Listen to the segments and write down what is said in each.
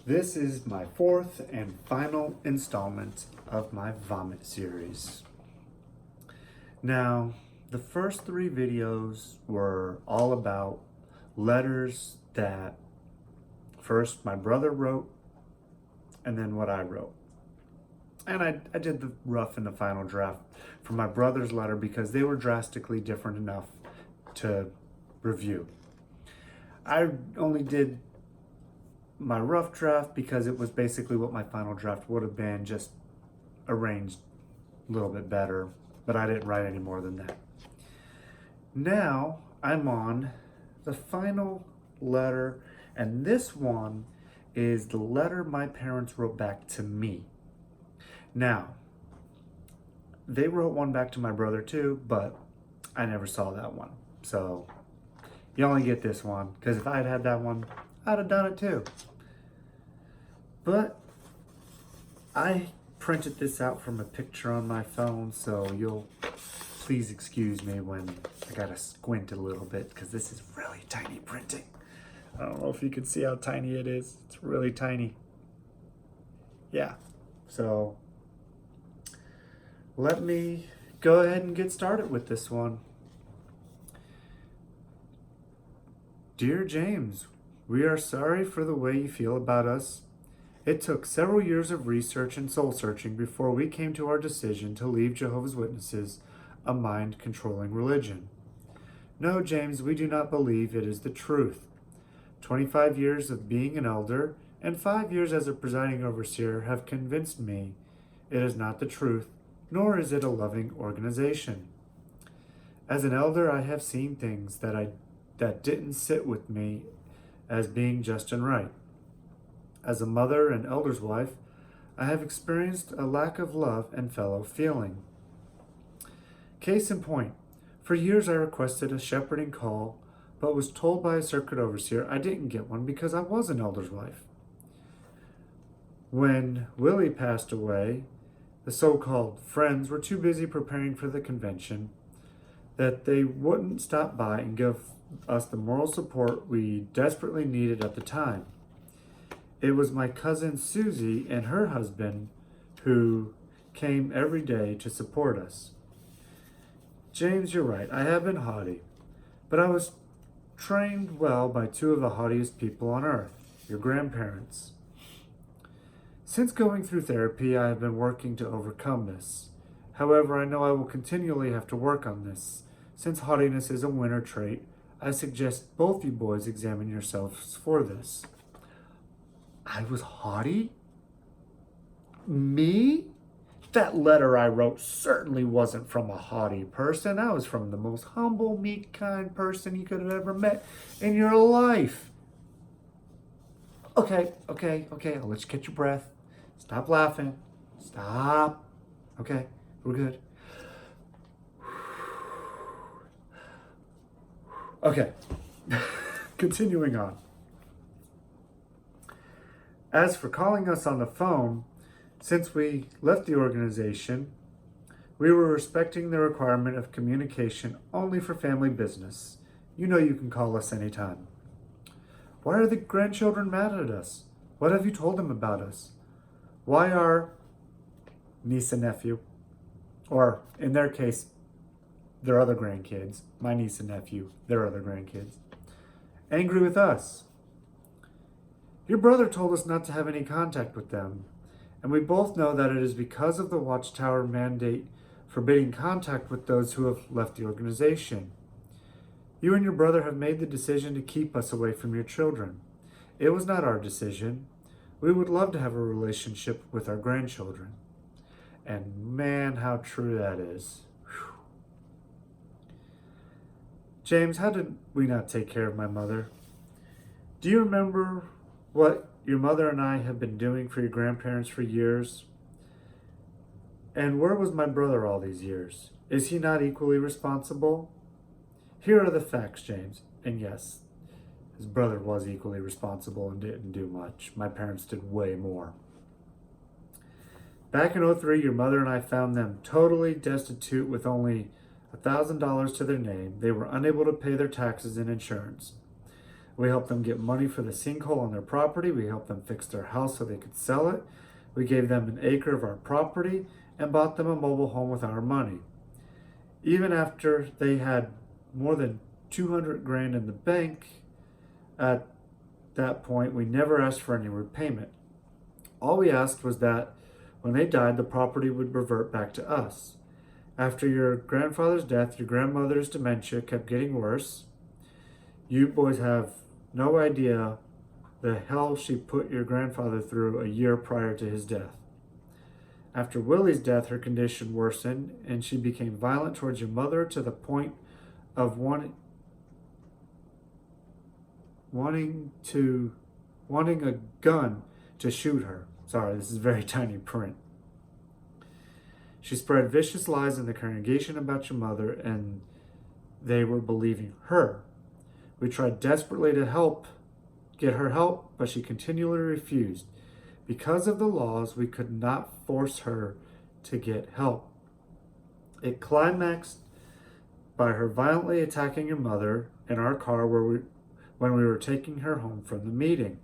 This is my fourth and final installment of my vomit series. Now, the first three videos were all about letters that first my brother wrote and then what I wrote. And I did the rough and the final draft for my brother's letter because they were drastically different enough to review. I only did my rough draft because it was basically what my final draft would have been, just arranged a little bit better, but I didn't write any more than that. Now I'm on the final letter, and this one is the letter my parents wrote back to me. Now, they wrote one back to my brother too, but I never saw that one. So you only get this one, because if I had had that one, I'd have done it too. But I printed this out from a picture on my phone, so you'll please excuse me when I gotta squint a little bit, because this is really tiny printing. I don't know if you can see how tiny it is. It's really tiny. Yeah, so let me go ahead and get started with this one. Dear James, we are sorry for the way you feel about us. It took several years of research and soul searching before we came to our decision to leave Jehovah's Witnesses, a mind-controlling religion. No, James, we do not believe it is the truth. 25 years of being an elder and 5 years as a presiding overseer have convinced me it is not the truth, nor is it a loving organization. As an elder, I have seen things that didn't sit with me as being just and right. As a mother and elder's wife, I have experienced a lack of love and fellow feeling. Case in point, for years I requested a shepherding call, but was told by a circuit overseer I didn't get one because I was an elder's wife. When Willie passed away, the so-called friends were too busy preparing for the convention that they wouldn't stop by and give us the moral support we desperately needed at the time. It was my cousin Susie and her husband who came every day to support us. James, you're right, I have been haughty, but I was trained well by two of the haughtiest people on earth, your grandparents. Since going through therapy, I have been working to overcome this. However, I know I will continually have to work on this. Since haughtiness is a winter trait, I suggest both you boys examine yourselves for this. I was haughty? Me? That letter I wrote certainly wasn't from a haughty person. I was from the most humble, meek, kind person you could have ever met in your life. Okay, I'll let you catch your breath. Stop laughing. Stop. Okay, we're good. Okay, continuing on. As for calling us on the phone, since we left the organization, we were respecting the requirement of communication only for family business. You know you can call us anytime. Why are the grandchildren mad at us? What have you told them about us? Why are niece and nephew, or in their case, their other grandkids, my niece and nephew, their other grandkids, angry with us? Your brother told us not to have any contact with them, and we both know that it is because of the Watchtower mandate forbidding contact with those who have left the organization. You and your brother have made the decision to keep us away from your children. It was not our decision. We would love to have a relationship with our grandchildren. And man, how true that is. Whew. James, how did we not take care of my mother? Do you remember what your mother and I have been doing for your grandparents for years? And where was my brother all these years? Is he not equally responsible? Here are the facts, James. And yes, his brother was equally responsible and didn't do much. My parents did way more. Back in '03, your mother and I found them totally destitute with only $1,000 to their name. They were unable to pay their taxes and insurance. We helped them get money for the sinkhole on their property. We helped them fix their house so they could sell it. We gave them an acre of our property and bought them a mobile home with our money. Even after they had more than 200 grand in the bank, at that point, we never asked for any repayment. All we asked was that when they died, the property would revert back to us. After your grandfather's death, your grandmother's dementia kept getting worse. You boys have no idea the hell she put your grandfather through a year prior to his death. After Willie's death, her condition worsened and she became violent towards your mother to the point of wanting a gun to shoot her. Sorry, this is very tiny print. She spread vicious lies in the congregation about your mother, and they were believing her. We tried desperately to get her help, but she continually refused. Because of the laws, we could not force her to get help. It climaxed by her violently attacking your mother in our car when we were taking her home from the meeting.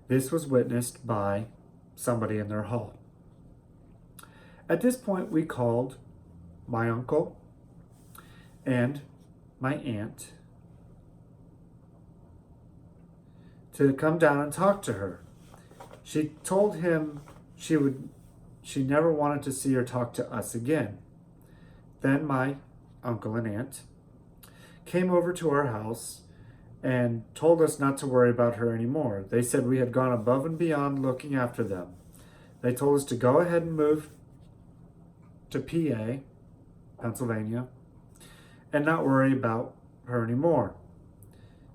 This was witnessed by somebody in their hall. At this point, we called my uncle and my aunt to come down and talk to her. She told him she never wanted to see or talk to us again. Then my uncle and aunt came over to our house and told us not to worry about her anymore. They said we had gone above and beyond looking after them. They told us to go ahead and move to PA, Pennsylvania, and not worry about her anymore.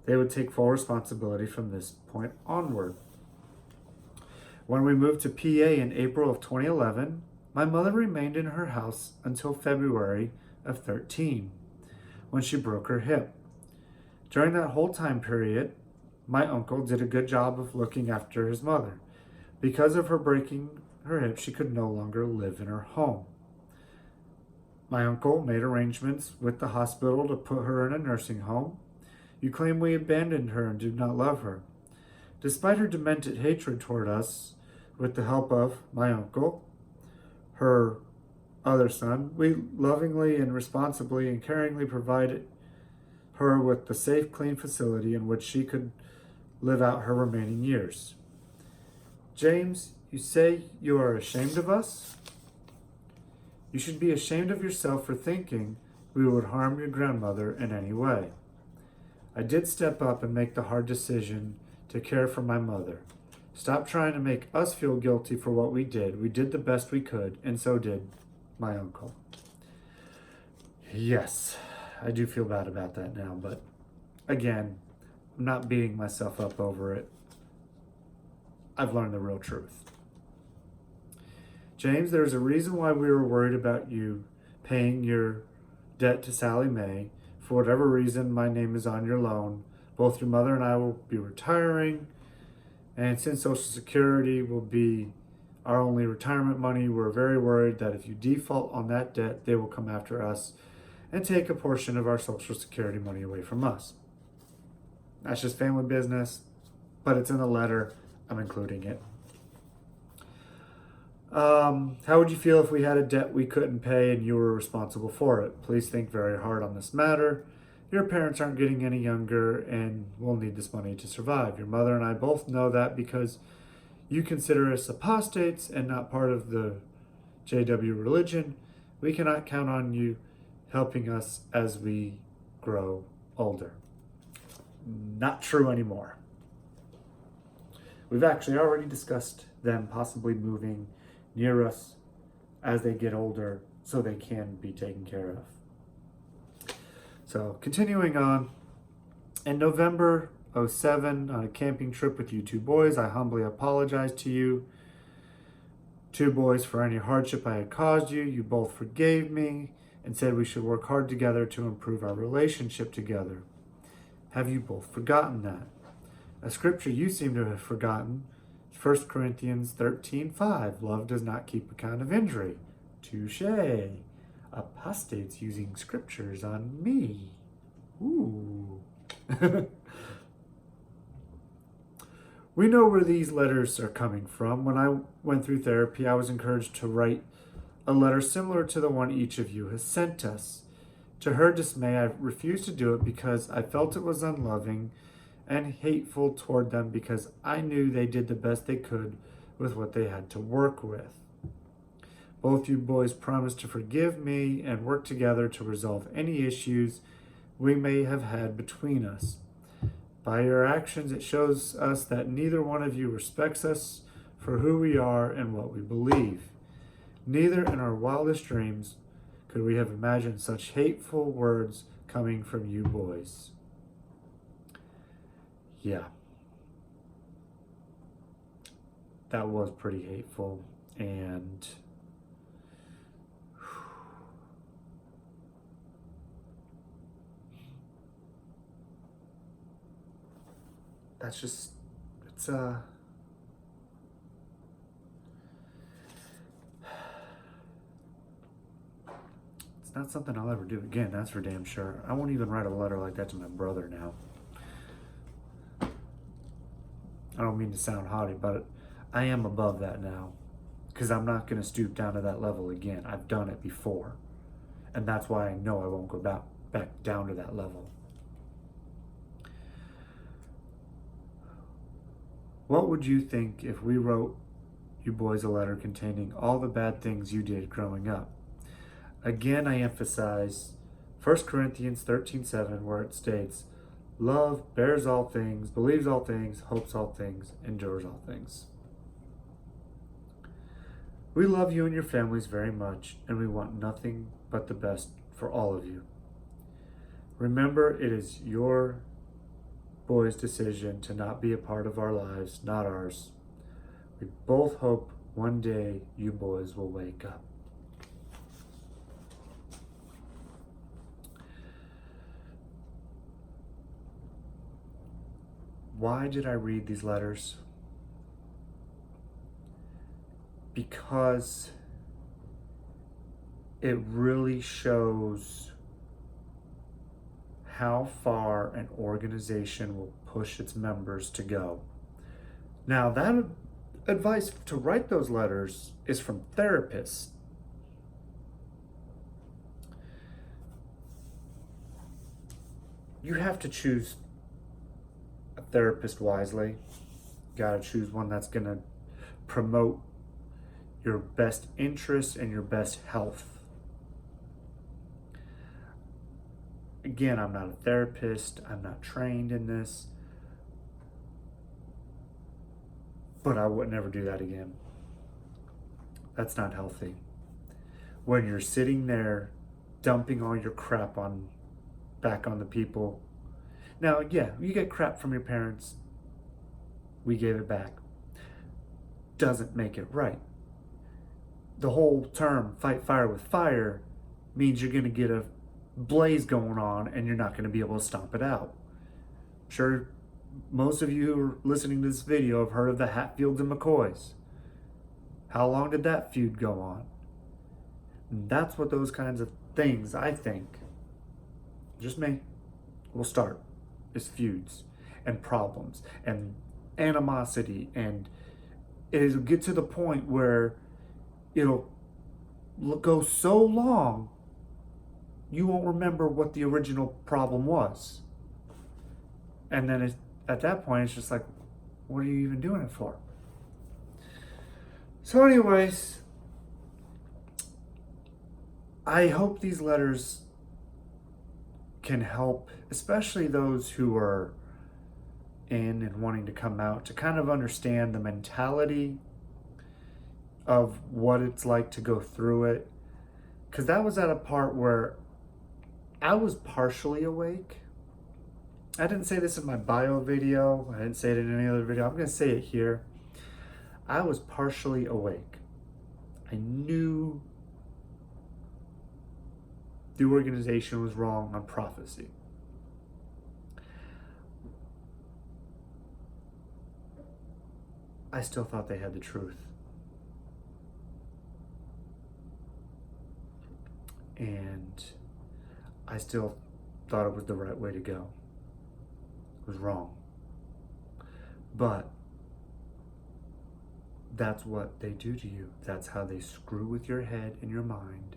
They would take full responsibility from this point onward. When we moved to PA in April of 2011, my mother remained in her house until February of 13, when she broke her hip. During that whole time period, my uncle did a good job of looking after his mother. Because of her breaking her hip, she could no longer live in her home. My uncle made arrangements with the hospital to put her in a nursing home. You claim we abandoned her and did not love her. Despite her demented hatred toward us, with the help of my uncle, her other son, we lovingly and responsibly and caringly provided her with the safe, clean facility in which she could live out her remaining years. James, you say you are ashamed of us? You should be ashamed of yourself for thinking we would harm your grandmother in any way. I did step up and make the hard decision to care for my mother. Stop trying to make us feel guilty for what we did. We did the best we could, and so did my uncle. Yes, I do feel bad about that now, but again, I'm not beating myself up over it. I've learned the real truth. James, there's a reason why we were worried about you paying your debt to Sally Mae. For whatever reason, my name is on your loan. Both your mother and I will be retiring, and since Social Security will be our only retirement money, we're very worried that if you default on that debt, they will come after us and take a portion of our Social Security money away from us. That's just family business, but it's in the letter. I'm including it. How would you feel if we had a debt we couldn't pay and you were responsible for it? Please think very hard on this matter. Your parents aren't getting any younger and will need this money to survive. Your mother and I both know that because you consider us apostates and not part of the JW religion. We cannot count on you helping us as we grow older. Not true anymore. We've actually already discussed them possibly moving near us as they get older so they can be taken care of. So continuing on, in November 2007, on a camping trip with you two boys, I humbly apologized to you two boys for any hardship I had caused you. You both forgave me and said we should work hard together to improve our relationship together. Have you both forgotten that? A scripture you seem to have forgotten, 1 Corinthians 13:5. Love does not keep account of injury. Touché. Apostates using scriptures on me. Ooh. We know where these letters are coming from. When I went through therapy, I was encouraged to write a letter similar to the one each of you has sent us. To her dismay, I refused to do it because I felt it was unloving and hateful toward them because I knew they did the best they could with what they had to work with. Both you boys promised to forgive me and work together to resolve any issues we may have had between us. By your actions, it shows us that neither one of you respects us for who we are and what we believe. Neither in our wildest dreams could we have imagined such hateful words coming from you boys. Yeah. That was pretty hateful, and that's just, it's it's not something I'll ever do again, that's for damn sure. I won't even write a letter like that to my brother now. I don't mean to sound haughty, but I am above that now, because I'm not going to stoop down to that level again. I've done it before, and that's why I know I won't go back down to that level. What would you think if we wrote you boys a letter containing all the bad things you did growing up? Again, I emphasize 1 Corinthians 13:7, where it states, love bears all things, believes all things, hopes all things, endures all things. We love you and your families very much, and we want nothing but the best for all of you. Remember, it is your boys' decision to not be a part of our lives, not ours. We both hope one day you boys will wake up. Why did I read these letters? Because it really shows how far an organization will push its members to go. Now, that advice to write those letters is from therapists. You have to choose a therapist wisely. You gotta choose one that's gonna promote your best interests and your best health. Again, I'm not a therapist, I'm not trained in this, but I would never do that again. That's not healthy. When you're sitting there dumping all your crap back on the people. Now, yeah, you get crap from your parents. We gave it back. Doesn't make it right. The whole term fight fire with fire means you're going to get a blaze going on and you're not going to be able to stomp it out. I'm sure most of you who are listening to this video have heard of the Hatfields and McCoys. How long did that feud go on? And that's what those kinds of things, I think, just me, will start, is feuds and problems and animosity, and it'll get to the point where it'll go so long you won't remember what the original problem was. And then at that point, it's just like, what are you even doing it for? So anyways, I hope these letters can help, especially those who are in and wanting to come out, to kind of understand the mentality of what it's like to go through it. Because that was at a part where I was partially awake. I didn't say this in my bio video. I didn't say it in any other video. I'm going to say it here. I was partially awake. I knew the organization was wrong on prophecy. I still thought they had the truth. And I still thought it was the right way to go. It was wrong. But that's what they do to you. That's how they screw with your head and your mind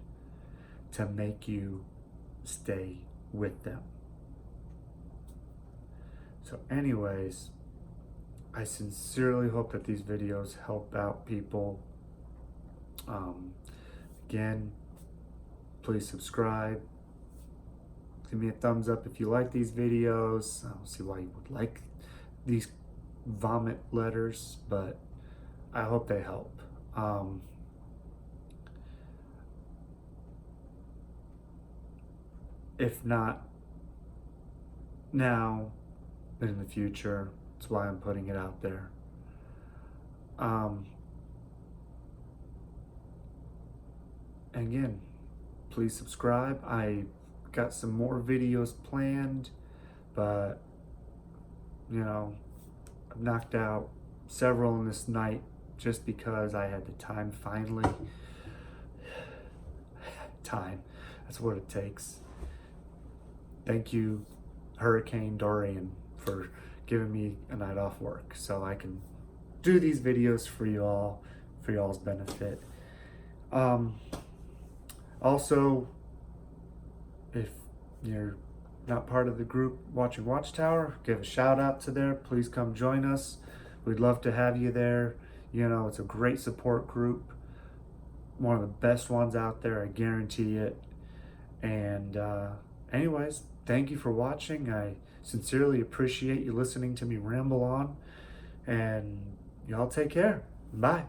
to make you stay with them. So anyways, I sincerely hope that these videos help out people. Again, please subscribe. Give me a thumbs up if you like these videos. I don't see why you would like these vomit letters, but I hope they help. If not now, then in the future. That's why I'm putting it out there. Again, please subscribe. I got some more videos planned, but you know, I've knocked out several in this night just because I had the time finally. Time, that's what it takes. Thank you, Hurricane Dorian, for giving me a night off work so I can do these videos for you all, for y'all's benefit. Also, if you're not part of the group watching Watchtower, give a shout out to there. Please come join us. We'd love to have you there. You know, it's a great support group. One of the best ones out there, I guarantee it. And anyways, thank you for watching. I sincerely appreciate you listening to me ramble on. And y'all take care. Bye.